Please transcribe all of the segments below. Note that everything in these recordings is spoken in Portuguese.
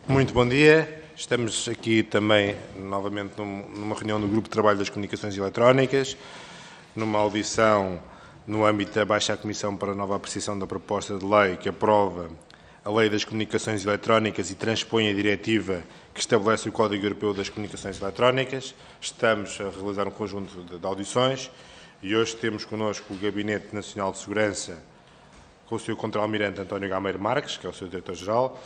Muito bom dia. Estamos aqui também, novamente, numa reunião do Grupo de Trabalho das Comunicações Eletrónicas, numa audição no âmbito da Baixa Comissão para a nova apreciação da proposta de lei que aprova a Lei das Comunicações Eletrónicas e transpõe a diretiva que estabelece o Código Europeu das Comunicações Eletrónicas. Estamos a realizar um conjunto de audições e hoje temos connosco o Gabinete Nacional de Segurança com o Sr. Contra-Almirante António Gameiro Marques, que é o Sr. Diretor-Geral,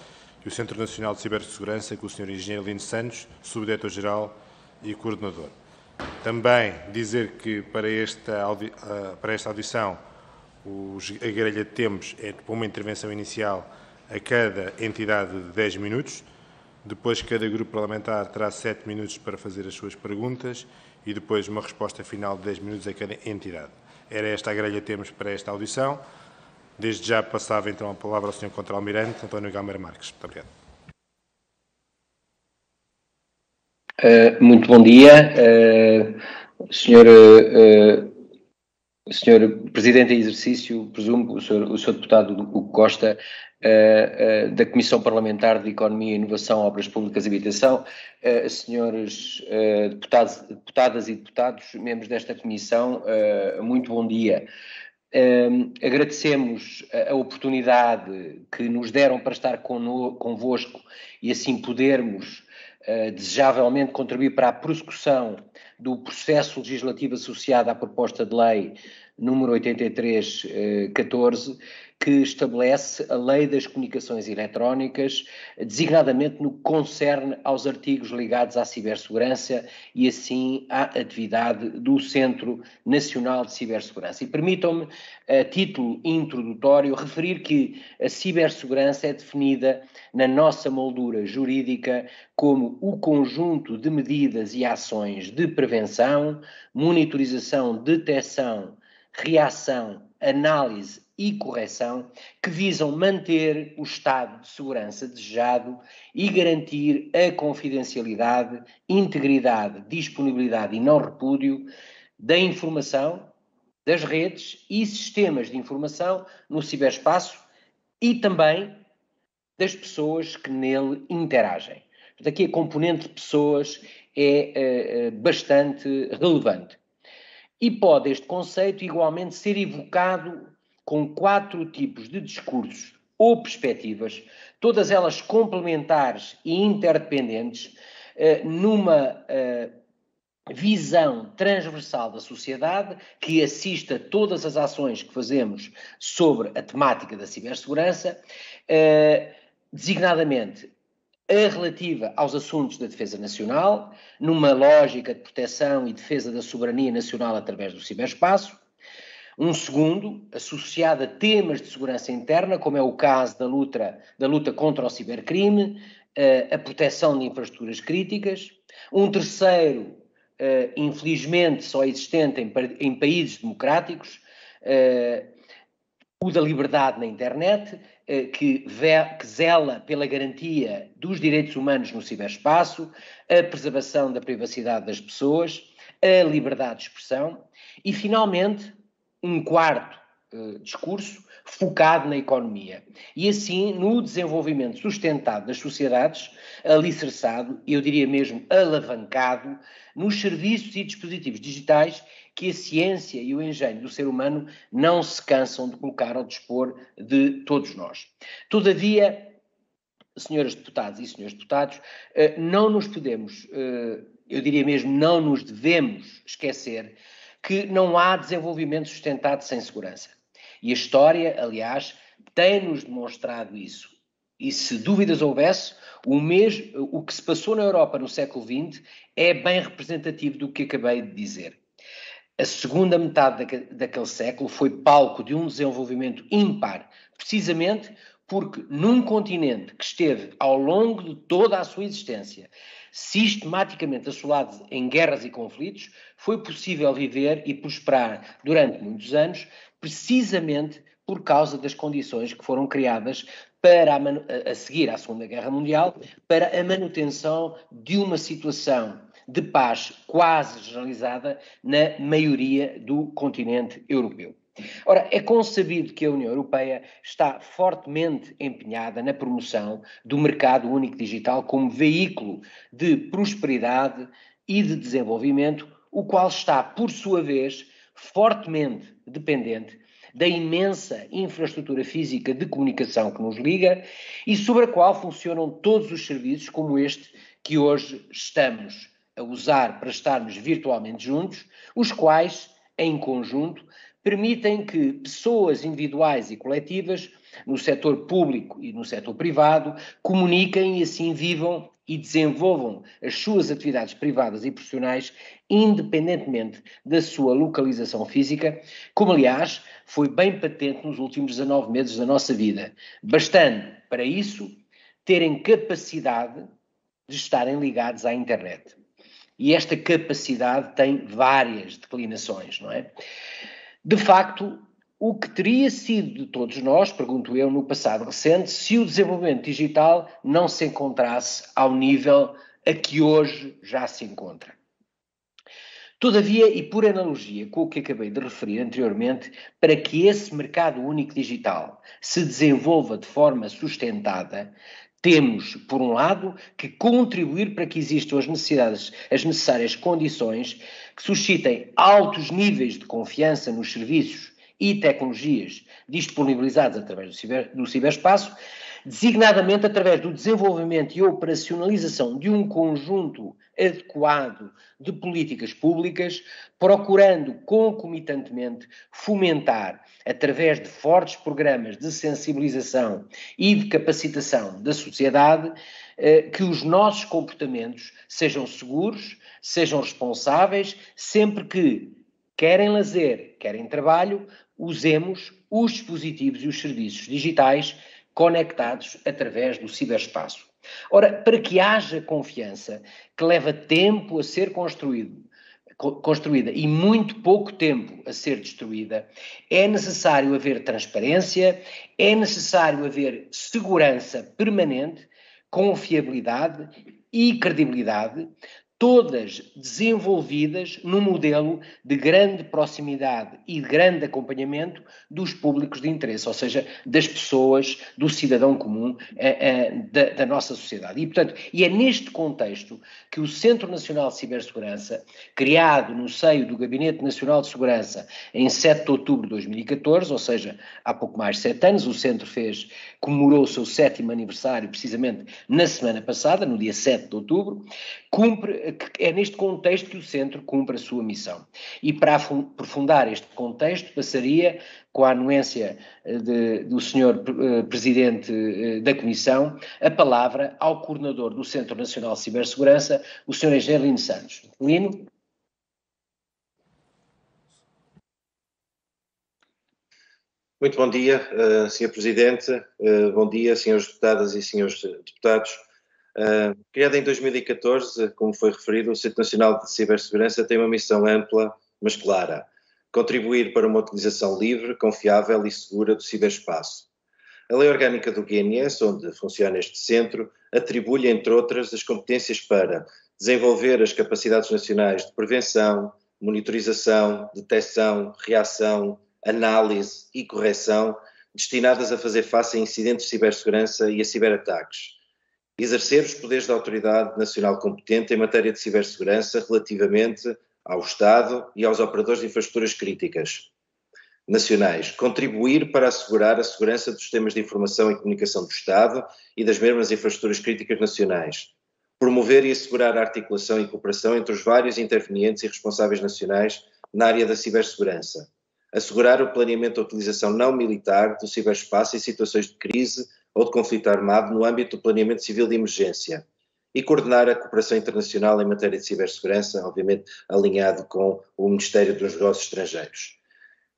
e o Centro Nacional de Cibersegurança, com o Sr. Engenheiro Lino Santos, Subdiretor-Geral e Coordenador. Também dizer que para esta audição a grelha de tempos é para uma intervenção inicial a cada entidade de 10 minutos, depois cada grupo parlamentar terá 7 minutos para fazer as suas perguntas e depois uma resposta final de 10 minutos a cada entidade. Era esta a grelha de tempos para esta audição. Desde já passava então a palavra ao Sr. Contra-Almirante António Gameiro Marques. Muito obrigado. Muito bom dia, Senhor Presidente em exercício, presumo, o Sr. Deputado Hugo Costa, da Comissão Parlamentar de Economia, Inovação, Obras Públicas e Habitação, senhores deputadas e deputados, membros desta Comissão, muito bom dia. Agradecemos a oportunidade que nos deram para estar convosco e assim podermos desejavelmente contribuir para a prossecução do processo legislativo associado à proposta de lei número 83/14, que estabelece a Lei das Comunicações Eletrónicas, designadamente no que concerne aos artigos ligados à cibersegurança e assim à atividade do Centro Nacional de Cibersegurança. E permitam-me, a título introdutório, referir que a cibersegurança é definida na nossa moldura jurídica como o conjunto de medidas e ações de prevenção, monitorização, detecção, reação, análise e correção que visam manter o estado de segurança desejado e garantir a confidencialidade, integridade, disponibilidade e não repúdio da informação, das redes e sistemas de informação no ciberespaço e também das pessoas que nele interagem. Aqui a componente de pessoas é bastante relevante. E pode este conceito igualmente ser evocado com 4 tipos de discursos ou perspectivas, todas elas complementares e interdependentes, numa visão transversal da sociedade que assista todas as ações que fazemos sobre a temática da cibersegurança, designadamente a relativa aos assuntos da defesa nacional, numa lógica de proteção e defesa da soberania nacional através do ciberespaço. Um segundo, associado a temas de segurança interna, como é o caso da luta contra o cibercrime, a proteção de infraestruturas críticas. Um terceiro, infelizmente só existente em países democráticos, o da liberdade na internet, que zela pela garantia dos direitos humanos no ciberespaço, a preservação da privacidade das pessoas, a liberdade de expressão e, finalmente, um quarto discurso focado na economia e, assim, no desenvolvimento sustentado das sociedades, alicerçado, eu diria mesmo alavancado, nos serviços e dispositivos digitais que a ciência e o engenho do ser humano não se cansam de colocar ao dispor de todos nós. Todavia, senhoras deputadas e senhores deputados, não nos podemos, eu diria mesmo não nos devemos esquecer que não há desenvolvimento sustentado sem segurança. E a história, aliás, tem-nos demonstrado isso. E se dúvidas houvesse, o que se passou na Europa no século XX é bem representativo do que acabei de dizer. A segunda metade daquele século foi palco de um desenvolvimento ímpar, precisamente porque num continente que esteve ao longo de toda a sua existência sistematicamente assolado em guerras e conflitos, foi possível viver e prosperar durante muitos anos, precisamente por causa das condições que foram criadas para a seguir à Segunda Guerra Mundial, para a manutenção de uma situação de paz quase generalizada na maioria do continente europeu. Ora, é consabido que a União Europeia está fortemente empenhada na promoção do mercado único digital como veículo de prosperidade e de desenvolvimento, o qual está, por sua vez, fortemente dependente da imensa infraestrutura física de comunicação que nos liga e sobre a qual funcionam todos os serviços como este que hoje estamos a usar para estarmos virtualmente juntos, os quais, em conjunto, permitem que pessoas individuais e coletivas, no setor público e no setor privado, comuniquem e assim vivam e desenvolvam as suas atividades privadas e profissionais independentemente da sua localização física, como aliás foi bem patente nos últimos 19 meses da nossa vida, bastando para isso terem capacidade de estarem ligados à internet. E esta capacidade tem várias declinações, não é? De facto, o que teria sido de todos nós, pergunto eu, no passado recente, se o desenvolvimento digital não se encontrasse ao nível a que hoje já se encontra. Todavia, e por analogia com o que acabei de referir anteriormente, para que esse mercado único digital se desenvolva de forma sustentada, temos, por um lado, que contribuir para que existam as necessárias condições que suscitem altos níveis de confiança nos serviços e tecnologias disponibilizados através do ciberespaço, designadamente através do desenvolvimento e operacionalização de um conjunto adequado de políticas públicas, procurando concomitantemente fomentar, através de fortes programas de sensibilização e de capacitação da sociedade, que os nossos comportamentos sejam seguros, sejam responsáveis, sempre que, querem lazer, querem trabalho, usemos os dispositivos e os serviços digitais conectados através do ciberespaço. Ora, para que haja confiança, que leva tempo a ser construída e muito pouco tempo a ser destruída, é necessário haver transparência, é necessário haver segurança permanente, confiabilidade e credibilidade, todas desenvolvidas num modelo de grande proximidade e de grande acompanhamento dos públicos de interesse, ou seja, das pessoas, do cidadão comum da nossa sociedade. E, portanto, é neste contexto que o Centro Nacional de Cibersegurança, criado no seio do Gabinete Nacional de Segurança em 7 de outubro de 2014, ou seja, há pouco mais de 7 anos, o Centro comemorou o seu 7º aniversário precisamente na semana passada, no dia 7 de outubro, é neste contexto que o Centro cumpre a sua missão. E para aprofundar este contexto, passaria, com a anuência do Sr. Presidente da Comissão, a palavra ao coordenador do Centro Nacional de Cibersegurança, o Sr. Engenheiro Lino Santos. Lino? Muito bom dia, Sr. Presidente, bom dia, senhores deputadas e senhores deputados. Criado em 2014, como foi referido, o Centro Nacional de Cibersegurança tem uma missão ampla, mas clara: contribuir para uma utilização livre, confiável e segura do ciberespaço. A Lei Orgânica do GNS, onde funciona este centro, atribui, entre outras, as competências para desenvolver as capacidades nacionais de prevenção, monitorização, detecção, reação, análise e correção destinadas a fazer face a incidentes de cibersegurança e a ciberataques. Exercer os poderes da autoridade nacional competente em matéria de cibersegurança relativamente ao Estado e aos operadores de infraestruturas críticas nacionais. Contribuir para assegurar a segurança dos sistemas de informação e comunicação do Estado e das mesmas infraestruturas críticas nacionais. Promover e assegurar a articulação e cooperação entre os vários intervenientes e responsáveis nacionais na área da cibersegurança. Assegurar o planeamento da utilização não militar do ciberespaço em situações de crise ou de conflito armado no âmbito do planeamento civil de emergência e coordenar a cooperação internacional em matéria de cibersegurança, obviamente alinhado com o Ministério dos Negócios Estrangeiros.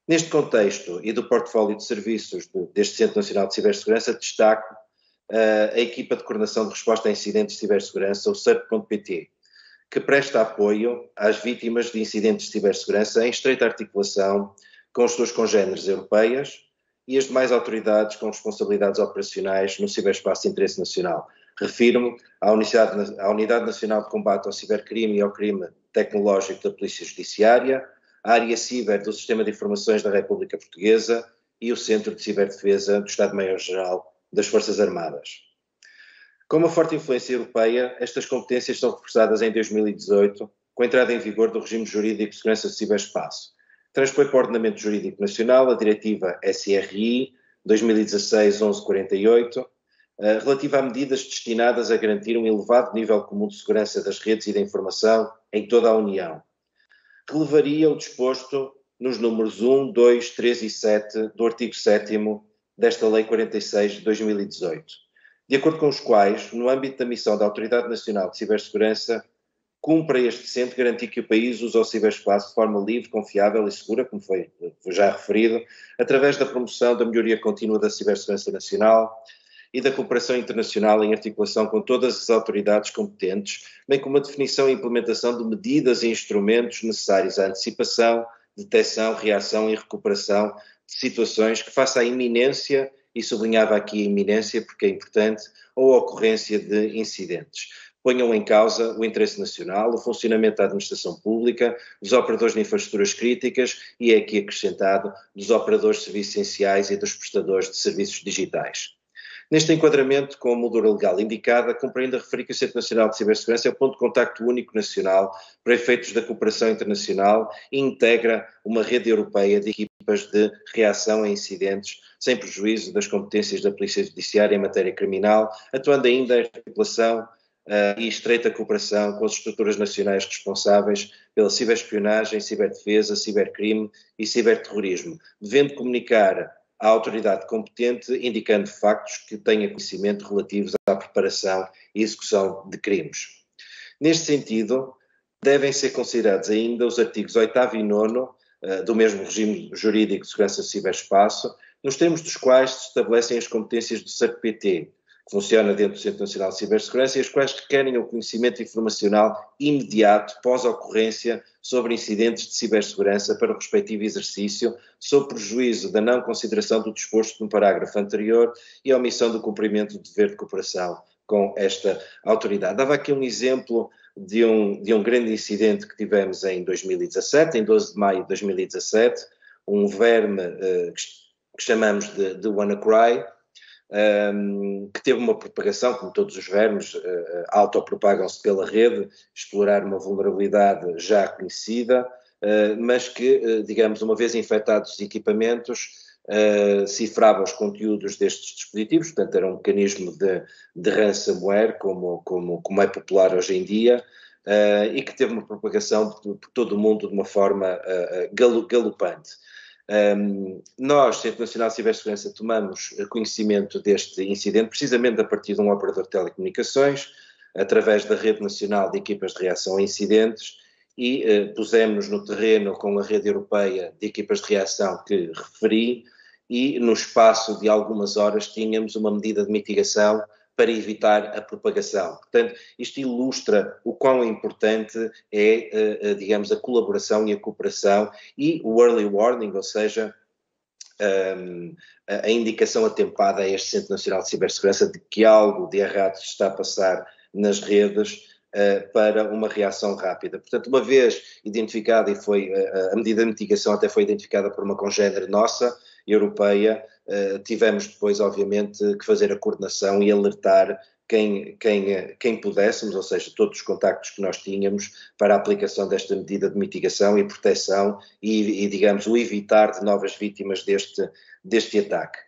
Neste contexto e do portfólio de serviços deste Centro Nacional de Cibersegurança, destaco a equipa de coordenação de resposta a incidentes de cibersegurança, o CERT.pt, que presta apoio às vítimas de incidentes de cibersegurança em estreita articulação com as suas congêneres europeias e as demais autoridades com responsabilidades operacionais no ciberespaço de interesse nacional. Refiro-me à Unidade Nacional de Combate ao Cibercrime e ao Crime Tecnológico da Polícia Judiciária, a área ciber do Sistema de Informações da República Portuguesa e o Centro de Ciberdefesa do Estado-Maior-Geral das Forças Armadas. Com uma forte influência europeia, estas competências são reforçadas em 2018, com a entrada em vigor do regime jurídico de segurança do ciberespaço. Transpõe para o ordenamento jurídico nacional a diretiva SRI 2016-1148, relativa a medidas destinadas a garantir um elevado nível comum de segurança das redes e da informação em toda a União. Relevaria o disposto nos números 1, 2, 3 e 7 do artigo 7º desta Lei 46 de 2018, de acordo com os quais, no âmbito da missão da Autoridade Nacional de Cibersegurança, cumpre a este decente garantir que o país use o ciberespaço de forma livre, confiável e segura, como foi já referido, através da promoção da melhoria contínua da cibersegurança nacional e da cooperação internacional em articulação com todas as autoridades competentes, bem como a definição e implementação de medidas e instrumentos necessários à antecipação, detecção, reação e recuperação de situações que faça a iminência, e sublinhava aqui a iminência porque é importante, ou a ocorrência de incidentes. Ponham em causa o interesse nacional, o funcionamento da administração pública, dos operadores de infraestruturas críticas e, é aqui acrescentado, dos operadores de serviços essenciais e dos prestadores de serviços digitais. Neste enquadramento, com a moldura legal indicada, compreendo referir que o Centro Nacional de Cibersegurança é o ponto de contacto único nacional para efeitos da cooperação internacional e integra uma rede europeia de equipas de reação a incidentes, sem prejuízo das competências da Polícia Judiciária em matéria criminal, atuando ainda em articulação e estreita cooperação com as estruturas nacionais responsáveis pela ciberespionagem, ciberdefesa, cibercrime e ciberterrorismo, devendo comunicar à autoridade competente, indicando factos que tenha conhecimento relativos à preparação e execução de crimes. Neste sentido, devem ser considerados ainda os artigos 8º e 9º do mesmo regime jurídico de segurança do ciberespaço, nos termos dos quais se estabelecem as competências do CERT-PT, que funciona dentro do Centro Nacional de Cibersegurança, e as quais requerem o conhecimento informacional imediato, pós-ocorrência, sobre incidentes de cibersegurança para o respectivo exercício, sob prejuízo da não consideração do disposto no parágrafo anterior e a omissão do cumprimento do dever de cooperação com esta autoridade. Dava aqui um exemplo de um grande incidente que tivemos em 2017, em 12 de maio de 2017, um verme que chamamos de WannaCry, que teve uma propagação, como todos os vermes, autopropagam-se pela rede, explorar uma vulnerabilidade já conhecida, mas que, digamos, uma vez infectados os equipamentos, cifrava os conteúdos destes dispositivos, portanto era um mecanismo de ransomware, como é popular hoje em dia, e que teve uma propagação por todo o mundo de uma forma galopante. Nós, Centro Nacional de Cibersegurança, tomamos conhecimento deste incidente precisamente a partir de um operador de telecomunicações, através da Rede Nacional de Equipas de Reação a Incidentes, e pusemos-nos no terreno com a rede europeia de equipas de reação que referi, e no espaço de algumas horas tínhamos uma medida de mitigação para evitar a propagação. Portanto, isto ilustra o quão importante é, digamos, a colaboração e a cooperação e o early warning, ou seja, a indicação atempada a este Centro Nacional de Cibersegurança de que algo de errado se está a passar nas redes para uma reação rápida. Portanto, uma vez identificada e a medida de mitigação até foi identificada por uma congénere nossa, europeia, tivemos depois, obviamente, que fazer a coordenação e alertar quem pudéssemos, ou seja, todos os contactos que nós tínhamos para a aplicação desta medida de mitigação e proteção e digamos, o evitar de novas vítimas deste ataque.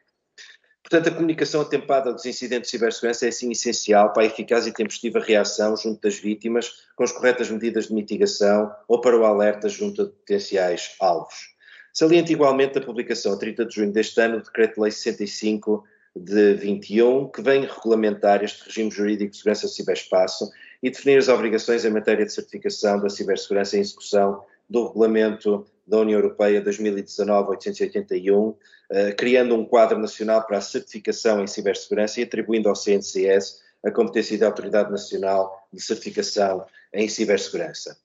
Portanto, a comunicação atempada dos incidentes de cibersegurança é, assim, essencial para a eficaz e tempestiva reação junto das vítimas, com as corretas medidas de mitigação ou para o alerta junto a potenciais alvos. Saliento igualmente a publicação, a 30 de junho deste ano, do Decreto-Lei 65 de 21, que vem regulamentar este regime jurídico de segurança do ciberespaço e definir as obrigações em matéria de certificação da cibersegurança em execução do Regulamento da União Europeia 2019-881, criando um quadro nacional para a certificação em cibersegurança e atribuindo ao CNCS a competência da Autoridade Nacional de Certificação em Cibersegurança.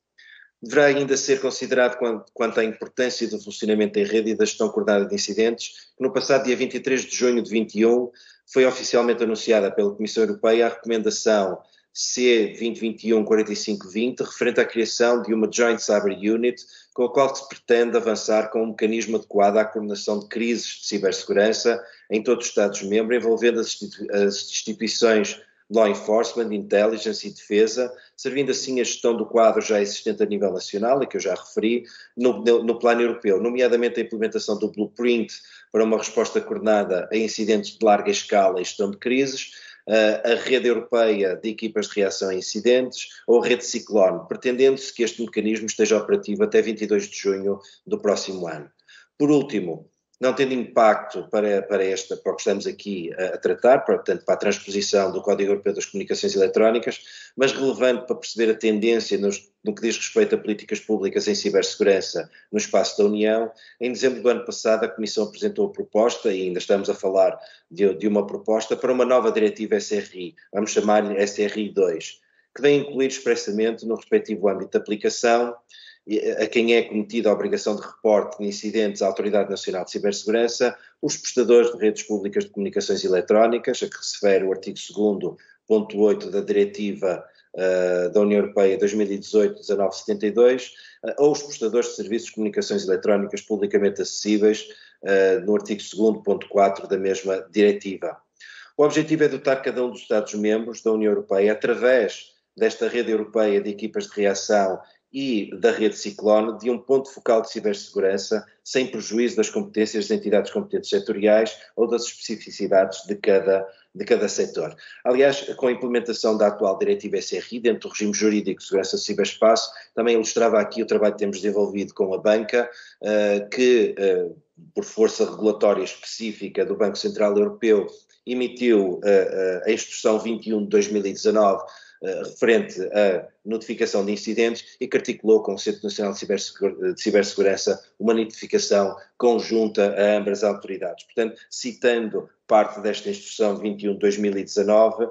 Deverá ainda ser considerado quanto à importância do funcionamento em rede e da gestão coordenada de incidentes, que no passado dia 23 de junho de 21 foi oficialmente anunciada pela Comissão Europeia a recomendação C-2021-4520, referente à criação de uma Joint Cyber Unit, com a qual se pretende avançar com um mecanismo adequado à coordenação de crises de cibersegurança em todos os Estados-membros, envolvendo as instituições Law Enforcement, Intelligence e Defesa, servindo assim a gestão do quadro já existente a nível nacional, e que eu já referi, no plano europeu, nomeadamente a implementação do Blueprint para uma resposta coordenada a incidentes de larga escala e gestão de crises, a rede europeia de equipas de reação a incidentes ou a rede Ciclone, pretendendo-se que este mecanismo esteja operativo até 22 de junho do próximo ano. Por último, não tendo impacto para o que estamos aqui a tratar, portanto, para a transposição do Código Europeu das Comunicações Eletrónicas, mas relevante para perceber a tendência no que diz respeito a políticas públicas em cibersegurança no espaço da União, em dezembro do ano passado a Comissão apresentou a proposta, e ainda estamos a falar de uma proposta, para uma nova diretiva SRI, vamos chamar-lhe SRI 2, que vem incluir expressamente no respectivo âmbito de aplicação a quem é cometida a obrigação de reporte de incidentes à Autoridade Nacional de Cibersegurança, os prestadores de redes públicas de comunicações eletrónicas, a que refere o artigo 2º.8 da Diretiva da União Europeia 2018-1972, ou os prestadores de serviços de comunicações eletrónicas publicamente acessíveis, no artigo 2º.4 da mesma Diretiva. O objetivo é dotar cada um dos Estados-membros da União Europeia, através desta rede europeia de equipas de reação e da rede Ciclone, de um ponto focal de cibersegurança, sem prejuízo das competências das entidades competentes setoriais ou das especificidades de cada setor. Aliás, com a implementação da atual diretiva SRI, dentro do regime jurídico de segurança do ciberespaço, também ilustrava aqui o trabalho que temos desenvolvido com a banca, que, por força regulatória específica do Banco Central Europeu, emitiu a Instrução 21 de 2019, referente à notificação de incidentes, e que articulou com o Centro Nacional de Cibersegurança uma notificação conjunta a ambas as autoridades. Portanto, citando parte desta Instrução 21 de 2019,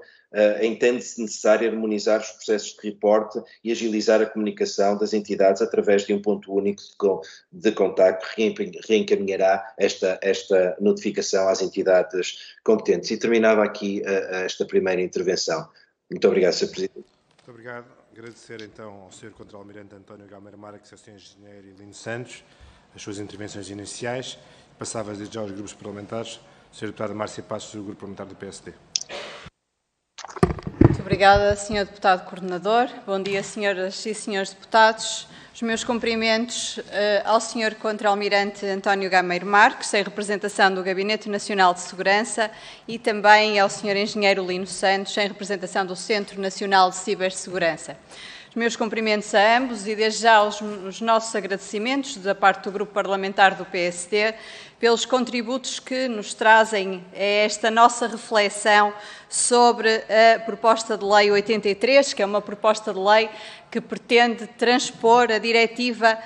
entende-se necessário harmonizar os processos de reporte e agilizar a comunicação das entidades através de um ponto único de contacto que reencaminhará esta notificação às entidades competentes. E terminava aqui esta primeira intervenção. Muito obrigado, Sr. Presidente. Muito obrigado. Agradecer então ao Sr. Contra-Almirante António Gameiro Marques e ao Sr. Engenheiro Lino Santos as suas intervenções iniciais. Passava desde já aos grupos parlamentares. Sra. Deputada Márcia Passos, do Grupo Parlamentar do PSD. Muito obrigada, Sr. Deputado Coordenador. Bom dia, Senhoras e Senhores Deputados. Os meus cumprimentos ao Sr. Contra-Almirante António Gameiro Marques, em representação do Gabinete Nacional de Segurança, e também ao Sr. Engenheiro Lino Santos, em representação do Centro Nacional de Cibersegurança. Os meus cumprimentos a ambos e, desde já, os nossos agradecimentos da parte do Grupo Parlamentar do PSD pelos contributos que nos trazem a esta nossa reflexão sobre a proposta de lei 83, que é uma proposta de lei que pretende transpor a diretiva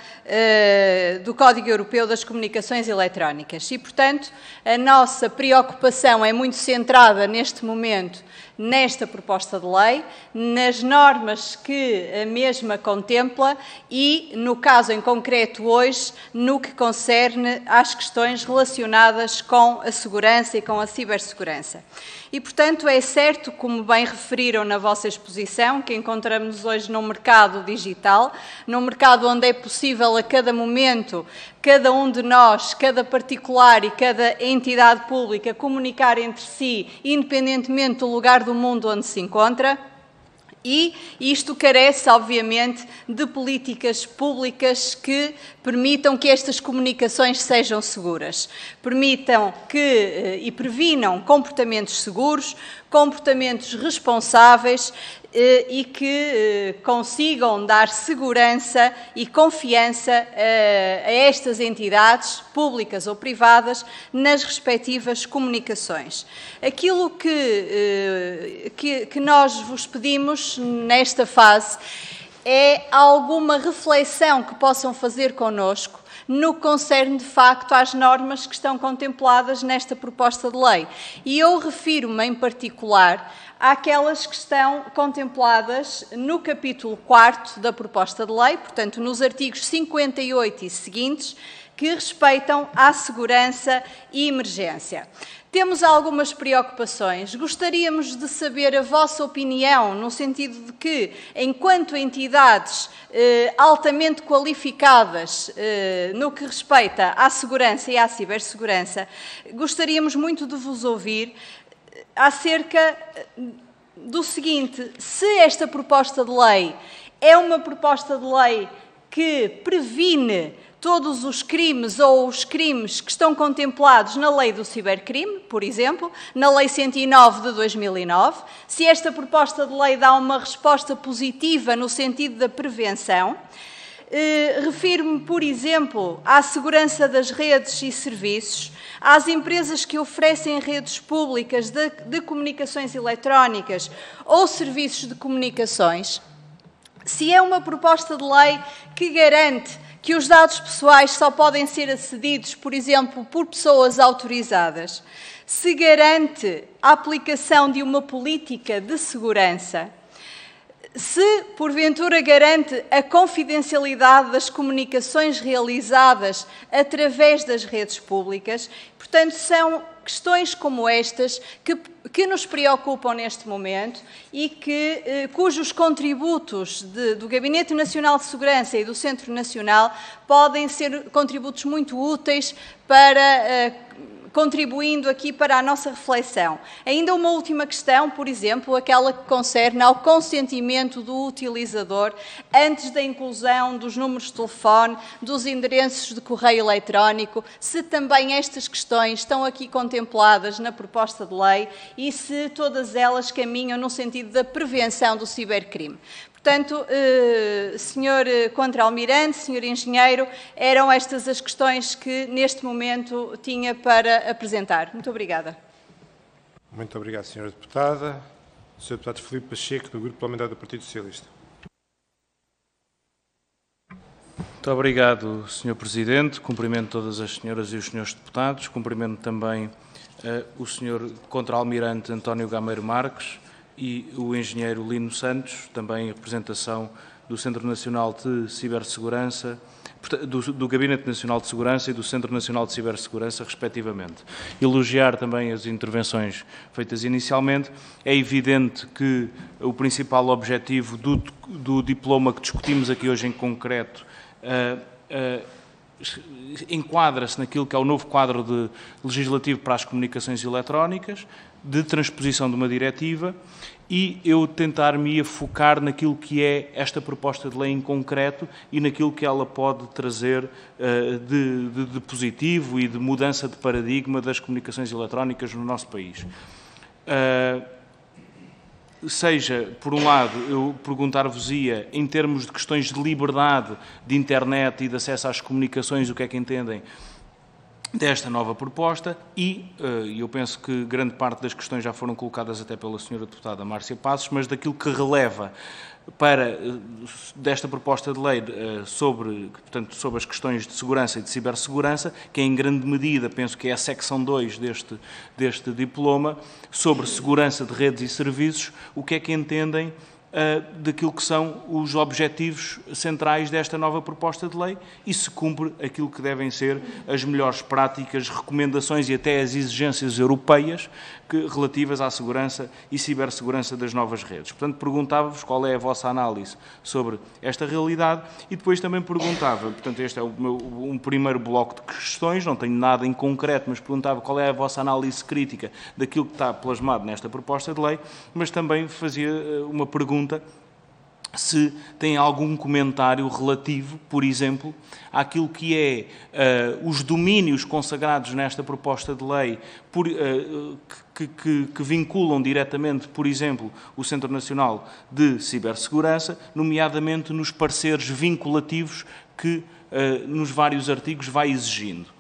do Código Europeu das Comunicações Eletrónicas. E, portanto, a nossa preocupação é muito centrada neste momento nesta proposta de lei, nas normas que a mesma contempla e, no caso em concreto hoje, no que concerne às questões relacionadas com a segurança e com a cibersegurança. E, portanto, é certo, como bem referiram na vossa exposição, que encontramos hoje num mercado digital, num mercado onde é possível a cada momento, cada um de nós, cada particular e cada entidade pública comunicar entre si, independentemente do lugar do mundo onde se encontra. E isto carece, obviamente, de políticas públicas que permitam que estas comunicações sejam seguras, permitam que e previnam comportamentos seguros, comportamentos responsáveis e que consigam dar segurança e confiança a estas entidades, públicas ou privadas, nas respectivas comunicações. Aquilo que nós vos pedimos nesta fase é alguma reflexão que possam fazer connosco no que concerne, de facto, às normas que estão contempladas nesta proposta de lei. E eu refiro-me, em particular, àquelas que estão contempladas no capítulo 4º da proposta de lei, portanto, nos artigos 58 e seguintes, que respeitam à segurança e emergência. temos algumas preocupações. Gostaríamos de saber a vossa opinião, no sentido de que, enquanto entidades altamente qualificadas no que respeita à segurança e à cibersegurança, gostaríamos muito de vos ouvir acerca do seguinte: se esta proposta de lei é uma proposta de lei que previne todos os crimes ou os crimes que estão contemplados na lei do cibercrime, por exemplo, na lei 109 de 2009, se esta proposta de lei dá uma resposta positiva no sentido da prevenção. Refiro-me, por exemplo, à segurança das redes e serviços, às empresas que oferecem redes públicas de comunicações eletrónicas ou serviços de comunicações. Se é uma proposta de lei que garante que os dados pessoais só podem ser acedidos, por exemplo, por pessoas autorizadas, se garante a aplicação de uma política de segurança, se, porventura, garante a confidencialidade das comunicações realizadas através das redes públicas. Portanto, são questões como estas que nos preocupam neste momento e cujos contributos do Gabinete Nacional de Segurança e do Centro Nacional podem ser contributos muito úteis para contribuindo aqui para a nossa reflexão. Ainda uma última questão, por exemplo, aquela que concerne ao consentimento do utilizador antes da inclusão dos números de telefone, dos endereços de correio eletrónico, se também estas questões estão aqui contempladas na proposta de lei e se todas elas caminham no sentido da prevenção do cibercrime. Portanto, Sr. Contra-Almirante, Sr. Engenheiro, eram estas as questões que neste momento tinha para apresentar. Muito obrigada. Muito obrigado, Sra. Deputada. Sr. Deputado Filipe Pacheco, do Grupo Parlamentar do Partido Socialista. Muito obrigado, Sr. Presidente. Cumprimento todas as senhoras e os senhores deputados. Cumprimento também o Sr. Contra-Almirante António Gameiro Marques e o engenheiro Lino Santos, também em representação do Centro Nacional de Cibersegurança, do Gabinete Nacional de Segurança e do Centro Nacional de Cibersegurança, respectivamente. Elogiar também as intervenções feitas inicialmente. É evidente que o principal objetivo do diploma que discutimos aqui hoje em concreto enquadra-se naquilo que é o novo quadro legislativo para as comunicações eletrónicas, de transposição de uma diretiva, e eu tentar-me focar naquilo que é esta proposta de lei em concreto e naquilo que ela pode trazer de positivo e de mudança de paradigma das comunicações eletrónicas no nosso país. Seja, por um lado, eu perguntar-vos-ia, em termos de questões de liberdade de internet e de acesso às comunicações, o que é que entendem desta nova proposta, e eu penso que grande parte das questões já foram colocadas até pela senhora deputada Márcia Passos, mas daquilo que releva desta proposta de lei sobre as questões de segurança e de cibersegurança, que em grande medida penso que é a secção 2 deste diploma, sobre segurança de redes e serviços, o que é que entendem daquilo que são os objetivos centrais desta nova proposta de lei e se cumpre aquilo que devem ser as melhores práticas, recomendações e até as exigências europeias relativas à segurança e cibersegurança das novas redes. Portanto, perguntava-vos qual é a vossa análise sobre esta realidade e depois também perguntava, portanto, este é um primeiro bloco de questões, não tenho nada em concreto, mas perguntava qual é a vossa análise crítica daquilo que está plasmado nesta proposta de lei, mas também fazia uma pergunta se tem algum comentário relativo, por exemplo, àquilo que é os domínios consagrados nesta proposta de lei que vinculam diretamente, por exemplo, o Centro Nacional de Cibersegurança, nomeadamente nos pareceres vinculativos que nos vários artigos vai exigindo.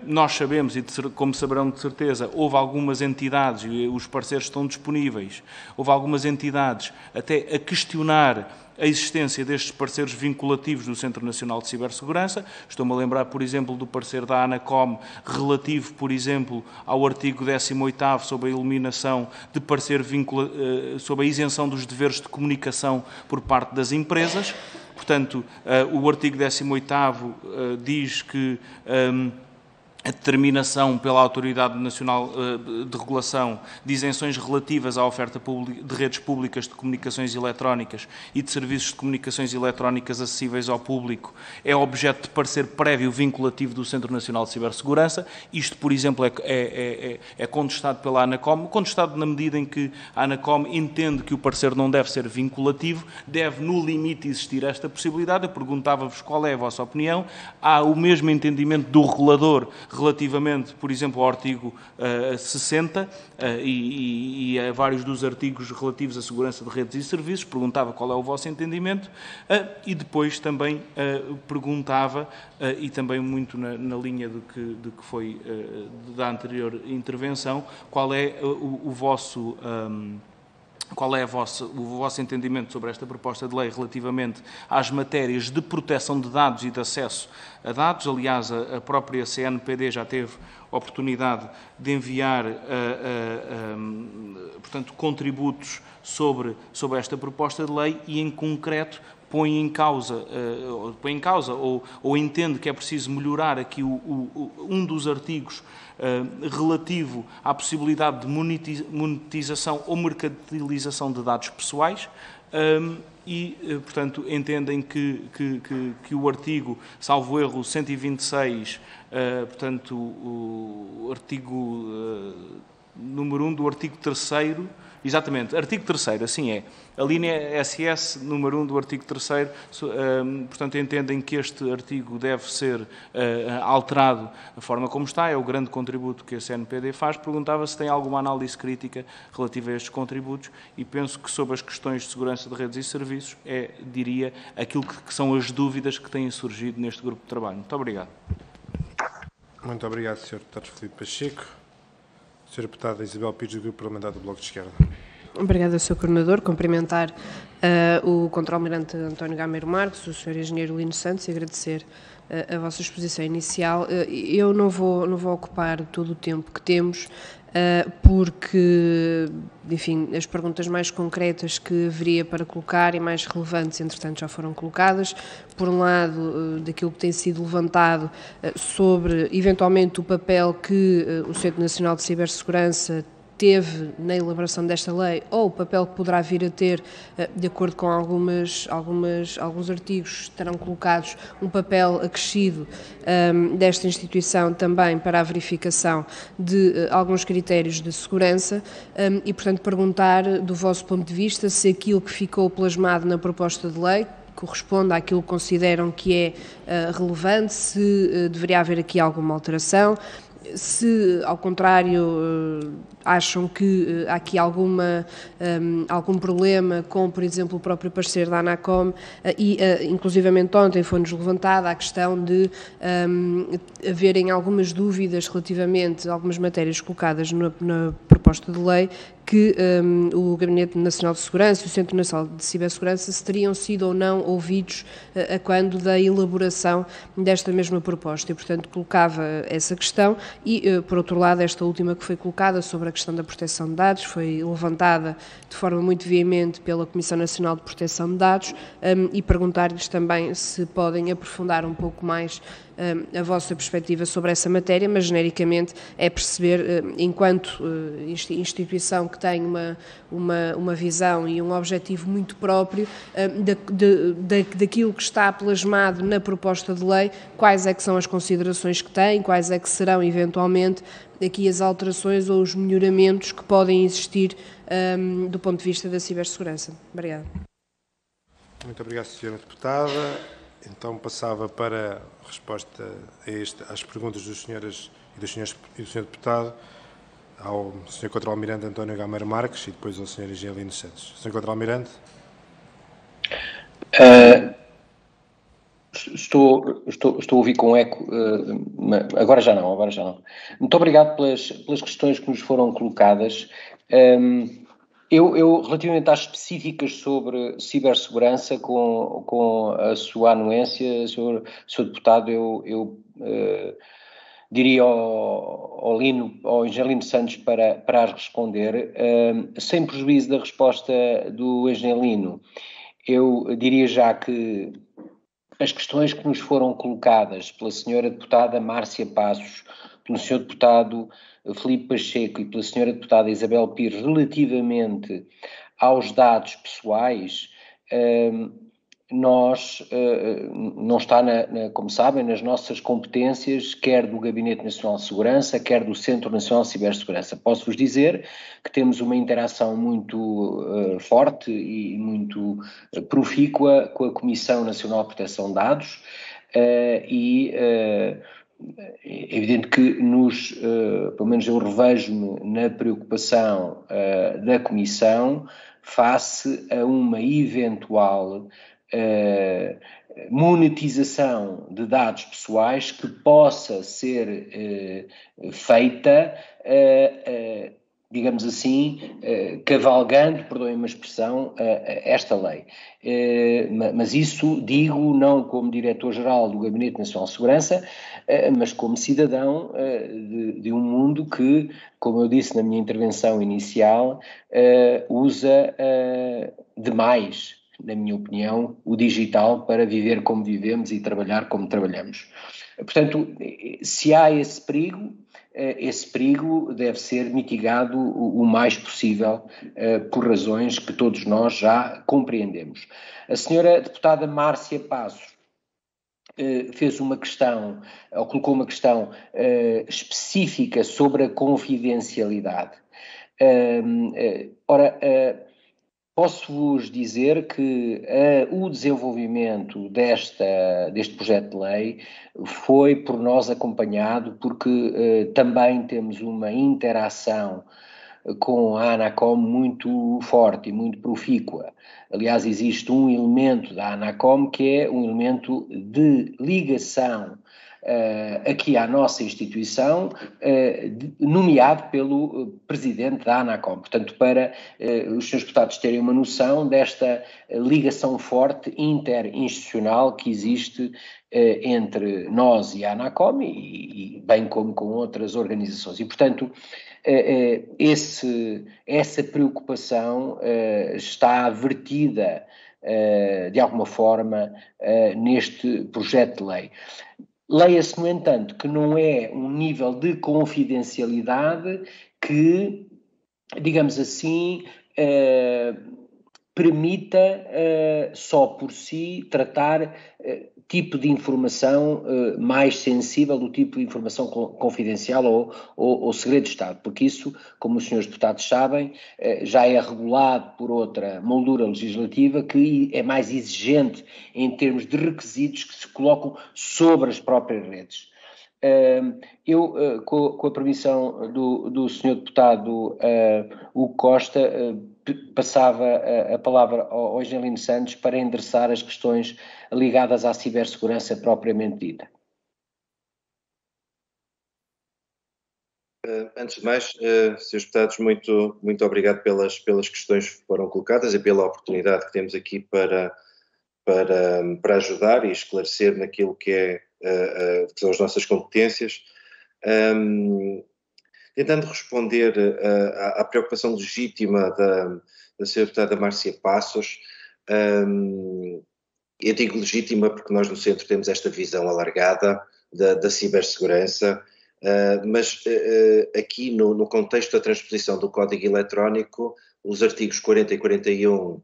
Nós sabemos, e como saberão de certeza, houve algumas entidades, e os parceiros estão disponíveis, houve algumas entidades até a questionar a existência destes parceiros vinculativos do Centro Nacional de Cibersegurança. Estou-me a lembrar, por exemplo, do parecer da ANACOM relativo, por exemplo, ao artigo 18º sobre a eliminação de parecer sobre a isenção dos deveres de comunicação por parte das empresas. Portanto, o artigo 18º diz que a determinação pela Autoridade Nacional de Regulação de isenções relativas à oferta de redes públicas de comunicações eletrónicas e de serviços de comunicações eletrónicas acessíveis ao público é objeto de parecer prévio vinculativo do Centro Nacional de Cibersegurança. Isto, por exemplo, é contestado pela ANACOM, contestado na medida em que a ANACOM entende que o parecer não deve ser vinculativo, deve, no limite, existir esta possibilidade. Eu perguntava-vos qual é a vossa opinião. Há o mesmo entendimento do regulador relativamente, por exemplo, ao artigo 60 e a vários dos artigos relativos à segurança de redes e serviços. Perguntava qual é o vosso entendimento e depois também perguntava, e também muito na linha do que foi da anterior intervenção, qual é o vosso... Qual é o vosso entendimento sobre esta proposta de lei relativamente às matérias de proteção de dados e de acesso a dados? Aliás, a própria CNPD já teve oportunidade de enviar, portanto, contributos sobre esta proposta de lei e, em concreto, põe em causa ou entende que é preciso melhorar aqui um dos artigos relativo à possibilidade de monetização ou mercantilização de dados pessoais e, portanto, entendem que o artigo, salvo erro, 126, portanto, o artigo número 1 do artigo 3º, exatamente, artigo 3º, assim é. A linha SS, número 1 do artigo 3º, portanto, entendem que este artigo deve ser alterado da forma como está, é o grande contributo que a CNPD faz. Perguntava se tem alguma análise crítica relativa a estes contributos e penso que sobre as questões de segurança de redes e serviços diria, aquilo que são as dúvidas que têm surgido neste grupo de trabalho. Muito obrigado. Muito obrigado, Sr. Deputado Filipe Pacheco. Sra. Deputada Isabel Pires, do Grupo Parlamentar do Bloco de Esquerda. Obrigada, Sr. Coordenador. Cumprimentar o Contra-Almirante António Gameiro Marques, o Sr. Engenheiro Lino Santos e agradecer a vossa exposição inicial. Eu não vou ocupar todo o tempo que temos, porque, enfim, as perguntas mais concretas que haveria para colocar e mais relevantes, entretanto, já foram colocadas. Por um lado, daquilo que tem sido levantado sobre, eventualmente, o papel que o Centro Nacional de Cibersegurança teve na elaboração desta lei, ou o papel que poderá vir a ter, de acordo com alguns artigos, estarão colocados um papel acrescido desta instituição também para a verificação de alguns critérios de segurança e, portanto, perguntar do vosso ponto de vista se aquilo que ficou plasmado na proposta de lei corresponde àquilo que consideram que é relevante, se deveria haver aqui alguma alteração, se, ao contrário, acham que há aqui algum problema com, por exemplo, o próprio parecer da ANACOM e, inclusivamente, ontem foi-nos levantada a questão de haverem algumas dúvidas relativamente a algumas matérias colocadas na proposta de lei que o Gabinete Nacional de Segurança e o Centro Nacional de Cibersegurança se teriam sido ou não ouvidos a quando da elaboração desta mesma proposta. E, portanto, colocava essa questão e, por outro lado, esta última que foi colocada sobre a questão da proteção de dados foi levantada de forma muito veemente pela Comissão Nacional de Proteção de Dados e perguntar-lhes também se podem aprofundar um pouco mais a vossa perspectiva sobre essa matéria, mas genericamente é perceber, enquanto instituição que tem uma visão e um objetivo muito próprio daquilo que está plasmado na proposta de lei, quais é que são as considerações que tem, quais é que serão eventualmente aqui as alterações ou os melhoramentos que podem existir do ponto de vista da cibersegurança. Obrigada. Muito obrigado, Sra. Deputada. Então passava para a resposta às perguntas dos senhores e do Sr. Deputado ao Sr. Contra-Almirante António Gameiro Marques e depois ao Sr. Engenheiro Lino Santos. Sr. Contra-Almirante. Estou a ouvir com eco, agora já não. Muito obrigado pelas questões que nos foram colocadas. Eu, relativamente às específicas sobre cibersegurança, com a sua anuência, Sr. Deputado, eu diria ao Engenheiro Lino Santos para as responder, sem prejuízo da resposta do Engenheiro Lino. Eu diria já que as questões que nos foram colocadas pela Sra. Deputada Márcia Passos pelo Sr. Deputado Filipe Pacheco e pela Sra. Deputada Isabel Pires relativamente aos dados pessoais, nós, não está, como sabem, nas nossas competências, quer do Gabinete Nacional de Segurança, quer do Centro Nacional de Cibersegurança. Posso-vos dizer que temos uma interação muito forte e muito profícua com a Comissão Nacional de Proteção de Dados é evidente que pelo menos eu revejo-me na preocupação da Comissão face a uma eventual monetização de dados pessoais que possa ser feita, digamos assim, cavalgando, perdoem-me a expressão, esta lei. Mas isso digo não como Diretor-Geral do Gabinete Nacional de Segurança, mas como cidadão de um mundo que, como eu disse na minha intervenção inicial, usa demais, na minha opinião, o digital para viver como vivemos e trabalhar como trabalhamos. Portanto, se há esse perigo deve ser mitigado o mais possível por razões que todos nós já compreendemos. A senhora deputada Márcia Passos fez uma questão, ou colocou uma questão específica sobre a confidencialidade. Posso-vos dizer que o desenvolvimento deste projeto de lei foi por nós acompanhado, porque também temos uma interação com a ANACOM muito forte e muito profícua. Aliás, existe um elemento da ANACOM que é um elemento de ligação aqui à nossa instituição, nomeado pelo presidente da ANACOM. Portanto, para os senhores deputados terem uma noção desta ligação forte interinstitucional que existe entre nós e a ANACOM, e bem como com outras organizações. E, portanto, essa preocupação está vertida de alguma forma neste projeto de lei. Leia-se, no entanto, que não é um nível de confidencialidade que, digamos assim, permita só por si tratar tipo de informação mais sensível, do tipo de informação confidencial ou segredo de Estado, porque isso, como os senhores deputados sabem, já é regulado por outra moldura legislativa que é mais exigente em termos de requisitos que se colocam sobre as próprias redes. Eu, com a permissão do senhor deputado Hugo Costa, passava a palavra ao Angelino Santos para endereçar as questões ligadas à cibersegurança propriamente dita. Antes de mais, senhores deputados, muito obrigado pelas questões que foram colocadas e pela oportunidade que temos aqui para ajudar e esclarecer naquilo que são as nossas competências. Tentando responder à preocupação legítima da senhora deputada Márcia Passos, eu digo legítima porque nós no Centro temos esta visão alargada da cibersegurança, mas aqui no contexto da transposição do Código Eletrónico, os artigos 40 e 41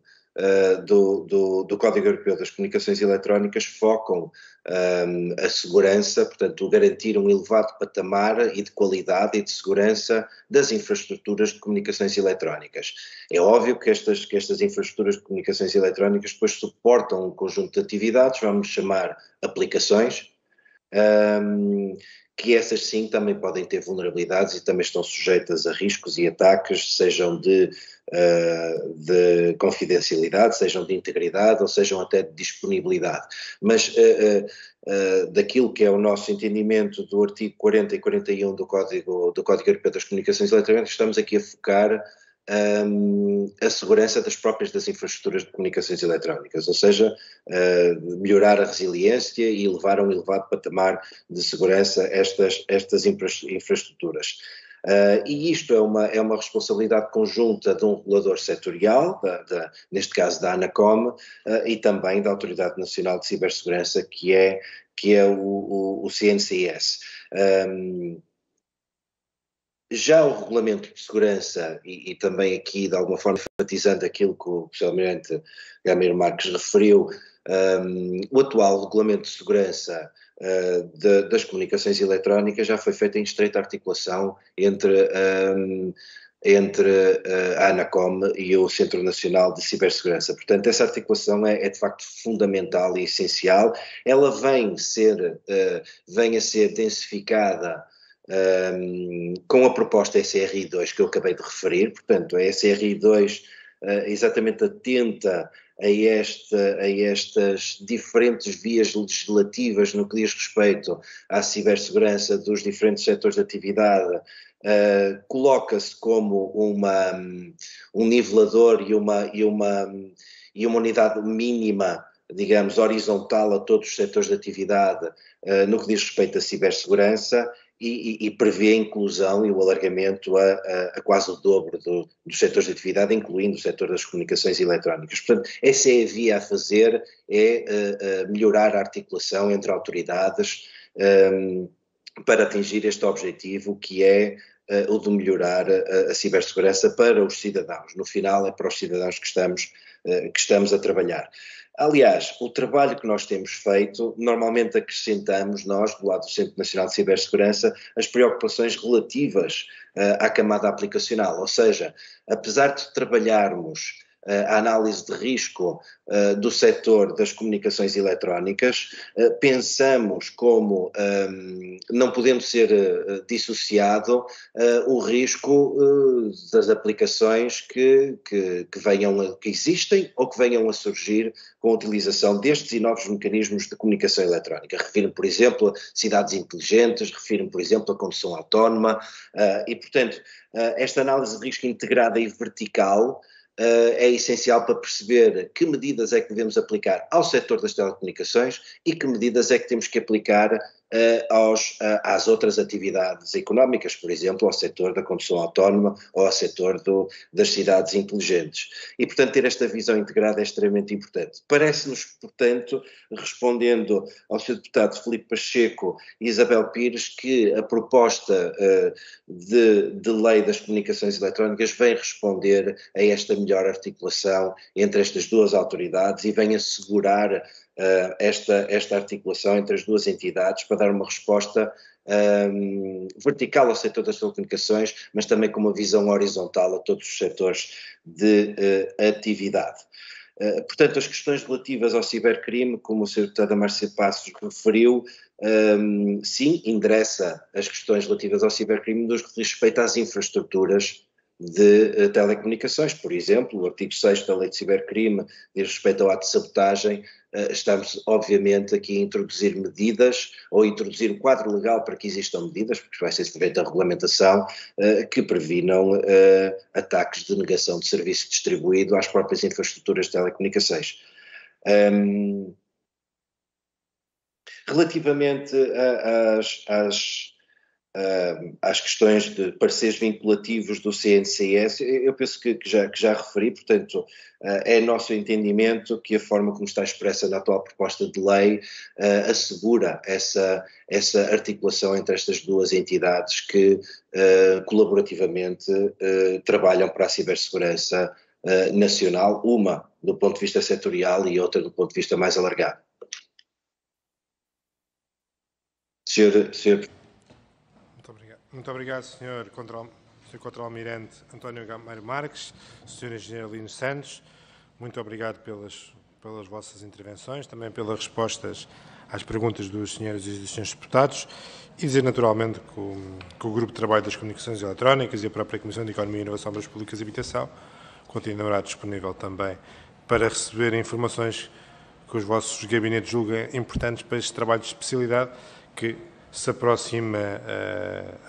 do Código Europeu das Comunicações Eletrónicas focam a segurança, portanto, garantir um elevado patamar e de qualidade e de segurança das infraestruturas de comunicações eletrónicas. É óbvio que estas infraestruturas de comunicações eletrónicas depois suportam um conjunto de atividades, vamos chamar aplicações, que essas sim também podem ter vulnerabilidades e também estão sujeitas a riscos e ataques, sejam de confidencialidade, sejam de integridade ou sejam até de disponibilidade. Mas daquilo que é o nosso entendimento do artigo 40 e 41 do Código Europeu das Comunicações Eletrónicas, estamos aqui a focar a segurança das infraestruturas de comunicações eletrónicas, ou seja, melhorar a resiliência e levar a um elevado patamar de segurança estas infraestruturas. E isto é uma responsabilidade conjunta de um regulador setorial, neste caso da ANACOM, e também da Autoridade Nacional de Cibersegurança, que é o CNCS. Já o regulamento de segurança, e também aqui de alguma forma enfatizando aquilo que o Sr. Almirante Gameiro Marques referiu, o atual regulamento de segurança das comunicações eletrónicas já foi feito em estreita articulação entre a ANACOM e o Centro Nacional de Cibersegurança. Portanto, essa articulação é de facto fundamental e essencial. Ela vem a ser densificada com a proposta SRI2 que eu acabei de referir. Portanto, a SRI2 exatamente atenta a estas diferentes vias legislativas no que diz respeito à cibersegurança dos diferentes setores de atividade, coloca-se como um nivelador e uma unidade mínima, digamos, horizontal a todos os setores de atividade no que diz respeito à cibersegurança, e prevê a inclusão e o alargamento a quase o dobro dos setores de atividade, incluindo o setor das comunicações eletrónicas. Portanto, essa é a via a fazer, melhorar a articulação entre autoridades para atingir este objetivo, que é o de melhorar a cibersegurança para os cidadãos. No final, é para os cidadãos que estamos a trabalhar. Aliás, o trabalho que nós temos feito, normalmente acrescentamos nós, do lado do Centro Nacional de Cibersegurança, as preocupações relativas à camada aplicacional, ou seja, apesar de trabalharmos a análise de risco do setor das comunicações eletrónicas, pensamos como não podendo ser dissociado o risco das aplicações que existem ou que venham a surgir com a utilização destes e novos mecanismos de comunicação eletrónica. Refiro-me, por exemplo, a cidades inteligentes, refiro-me, por exemplo, a condução autónoma e, portanto, esta análise de risco integrada e vertical é essencial para perceber que medidas é que devemos aplicar ao setor das telecomunicações e que medidas é que temos que aplicar às outras atividades económicas, por exemplo, ao setor da condução autónoma ou ao setor das cidades inteligentes. E, portanto, ter esta visão integrada é extremamente importante. Parece-nos, portanto, respondendo ao Sr. Deputado Filipe Pacheco e Isabel Pires, que a proposta de lei das comunicações eletrónicas vem responder a esta melhor articulação entre estas duas autoridades e vem assegurar esta articulação entre as duas entidades para dar uma resposta vertical ao setor das telecomunicações, mas também com uma visão horizontal a todos os setores de atividade. Portanto, as questões relativas ao cibercrime, como o Sr. Deputado Márcia Passos referiu, sim, endereça as questões relativas ao cibercrime no que diz respeito às infraestruturas de telecomunicações. Por exemplo, o artigo 6º da Lei de Cibercrime diz respeito ao ato de sabotagem. Estamos, obviamente, aqui a introduzir medidas, ou a introduzir o quadro legal para que existam medidas, porque vai ser feita a regulamentação, que previnam ataques de negação de serviço distribuído às próprias infraestruturas de telecomunicações. Relativamente às questões de pareceres vinculativos do CNCS, eu penso que já referi, portanto, é nosso entendimento que a forma como está expressa na atual proposta de lei assegura essa articulação entre estas duas entidades que colaborativamente trabalham para a cibersegurança nacional, uma do ponto de vista setorial e outra do ponto de vista mais alargado. Senhor Muito obrigado, Sr. Contra-Almirante António Gameiro Marques, Sr. Engenheiro Lino Santos, muito obrigado pelas vossas intervenções, também pelas respostas às perguntas dos senhores e dos senhores deputados, e dizer naturalmente que o Grupo de Trabalho das Comunicações Eletrónicas e a própria Comissão de Economia, Inovação, Obras Públicas e Habitação continuará disponível também para receber informações que os vossos gabinetes julguem importantes para este trabalho de especialidade que se aproxima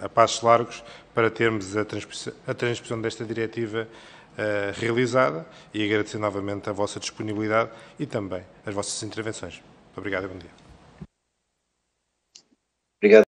a passos largos para termos a transposição desta diretiva realizada, e agradecer novamente a vossa disponibilidade e também as vossas intervenções. Muito obrigado e bom dia. Obrigado.